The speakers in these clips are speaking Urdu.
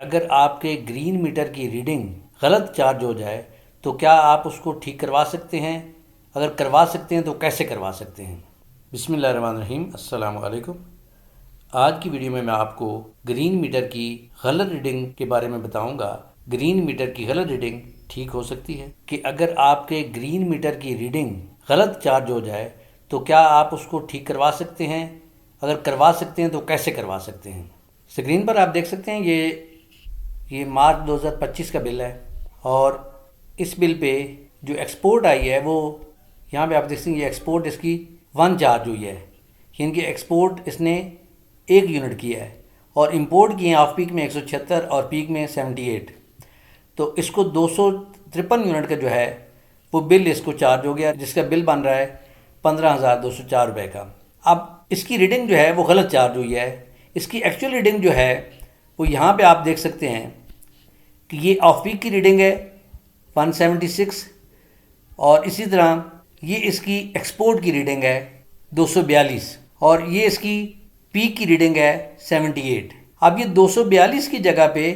اگر آپ کے گرین میٹر کی ریڈنگ غلط چارج ہو جائے تو کیا آپ اس کو ٹھیک کروا سکتے ہیں؟ اگر کروا سکتے ہیں تو کیسے کروا سکتے ہیں؟ بسم اللہ الرحمن الرحیم۔ السلام علیکم۔ آج کی ویڈیو میں آپ کو گرین میٹر کی غلط ریڈنگ کے بارے میں بتاؤں گا۔ گرین میٹر کی غلط ریڈنگ ٹھیک ہو سکتی ہے کہ اگر آپ کے گرین میٹر کی ریڈنگ غلط چارج ہو جائے تو کیا آپ اس کو ٹھیک کروا سکتے ہیں؟ اگر کروا سکتے ہیں تو کیسے کروا سکتے ہیں؟ اسکرین پر آپ دیکھ سکتے ہیں یہ مارچ 2025 کا بل ہے، اور اس بل پہ جو ایکسپورٹ آئی ہے وہ یہاں پہ آپ دیکھ سکتے ہیں۔ یہ ایکسپورٹ اس کی 1 چارج ہوئی ہے، یعنی کہ ایکسپورٹ اس نے 1 یونٹ کیا ہے، اور امپورٹ کیے ہیں آف پیک میں 176 اور پیک میں 78، تو اس کو 253 یونٹ کا جو ہے وہ بل اس کو چارج ہو گیا، جس کا بل بن رہا ہے 15,204 روپے کا۔ اب اس کی ریڈنگ جو ہے وہ غلط چارج ہوئی ہے۔ اس کی ایکچوئل ریڈنگ جو ہے وہ یہاں پہ آپ دیکھ سکتے ہیں کہ یہ آف پیک کی ریڈنگ ہے 176، اور اسی طرح یہ اس کی ایکسپورٹ کی ریڈنگ ہے 242، اور یہ اس کی پیک کی ریڈنگ ہے 78۔ اب یہ 242 کی جگہ پہ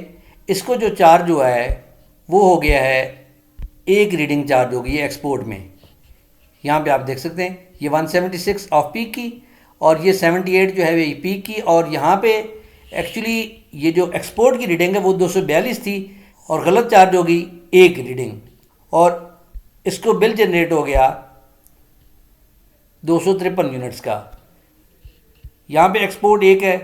اس کو جو چارج ہوا ہے وہ ہو گیا ہے 1 ریڈنگ چارج ہو گئی ہے ایکسپورٹ میں۔ یہاں پہ آپ دیکھ سکتے ہیں یہ 176 آف پیک کی، اور یہ 78 جو ہے وہ پیک کی، اور یہاں پہ ایکچولی یہ جو ایکسپورٹ کی ریڈنگ ہے وہ 242 تھی، اور غلط چارج ہو گئی 1 ریڈنگ، اور اس کو بل جنریٹ ہو گیا 253 یونٹس کا۔ یہاں پہ ایکسپورٹ 1 ہے،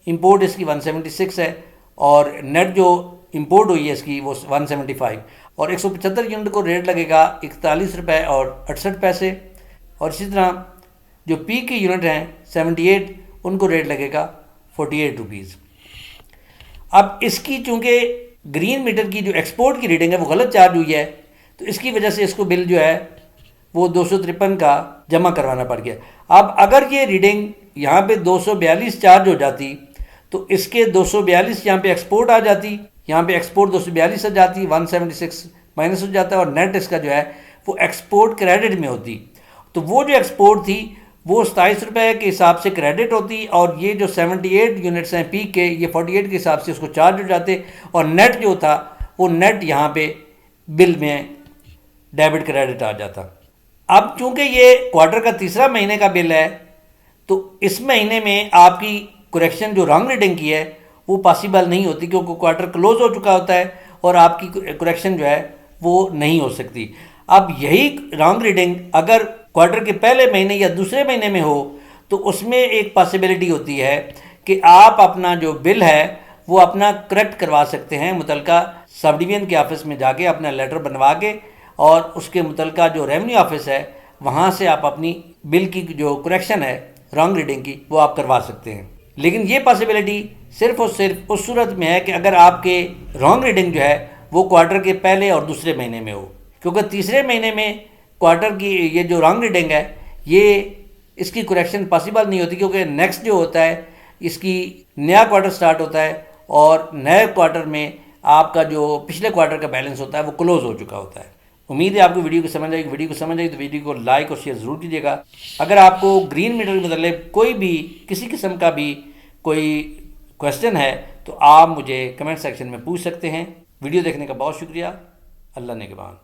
امپورٹ اس کی 176 ہے، اور نیٹ جو امپورٹ ہوئی ہے اس کی وہ 175، اور 175 یونٹ کو ریٹ لگے گا 41 روپے اور 68 پیسے، اور اسی طرح جو پی کے یونٹ ہیں 78 ان کو ریٹ لگے گا 48 روپیز۔ اب اس کی چونکہ گرین میٹر کی جو ایکسپورٹ کی ریڈنگ ہے وہ غلط چارج ہوئی ہے، تو اس کی وجہ سے اس کو بل جو ہے وہ 253 کا جمع کروانا پڑ گیا۔ اب اگر یہ ریڈنگ یہاں پہ 242 چارج ہو جاتی تو اس کے 242 یہاں پہ ایکسپورٹ آ جاتی، یہاں پہ ایکسپورٹ 242 آ جاتی، 176 مائنس ہو جاتا ہے، اور نیٹ اس کا جو ہے وہ ایکسپورٹ کریڈٹ میں ہوتی، تو وہ جو ایکسپورٹ تھی وہ 27 روپے کے حساب سے کریڈٹ ہوتی، اور یہ جو 78 یونٹس ہیں پیک کے یہ 48 کے حساب سے اس کو چارج ہو جاتے، اور نیٹ جو تھا وہ نیٹ یہاں پہ بل میں ڈیبٹ کریڈٹ آ جاتا۔ اب چونکہ یہ کوارٹر کا تیسرا مہینے کا بل ہے تو اس مہینے میں آپ کی کریکشن جو رانگ ریڈنگ کی ہے وہ پاسیبل نہیں ہوتی، کیونکہ کوارٹر کلوز ہو چکا ہوتا ہے اور آپ کی کریکشن جو ہے وہ نہیں ہو سکتی۔ اب یہی رانگ ریڈنگ اگر کوارٹر کے پہلے مہینے یا دوسرے مہینے میں ہو تو اس میں ایک پاسیبلٹی ہوتی ہے کہ آپ اپنا جو بل ہے وہ اپنا کریکٹ کروا سکتے ہیں، متعلقہ سب ڈویژن کے آفس میں جا کے اپنا لیٹر بنوا کے، اور اس کے متعلقہ جو ریونیو آفس ہے وہاں سے آپ اپنی بل کی جو کریکشن ہے رانگ ریڈنگ کی وہ آپ کروا سکتے ہیں۔ لیکن یہ پاسیبلٹی صرف اور صرف اس صورت میں ہے کہ اگر آپ کے رانگ ریڈنگ جو ہے وہ کوارٹر کے پہلے اور دوسرے مہینے میں ہو، کیونکہ تیسرے مہینے میں کوارٹر کی یہ جو رانگ ریڈنگ ہے یہ اس کی کریکشن پاسیبل نہیں ہوتی، کیونکہ نیکسٹ جو ہوتا ہے اس کی نیا کوارٹر سٹارٹ ہوتا ہے، اور نئے کوارٹر میں آپ کا جو پچھلے کوارٹر کا بیلنس ہوتا ہے وہ کلوز ہو چکا ہوتا ہے۔ امید ہے آپ کو ویڈیو کو سمجھ آئی۔ ویڈیو کو سمجھ آئی تو ویڈیو کو لائک اور شیئر ضرور کیجیے گا۔ اگر آپ کو گرین میٹر کے متعلق کوئی بھی کسی قسم کا بھی کوئی کویسچن ہے تو آپ مجھے کمنٹ سیکشن میں پوچھ سکتے ہیں۔ ویڈیو دیکھنے کا بہت شکریہ۔ اللہ نگہبان۔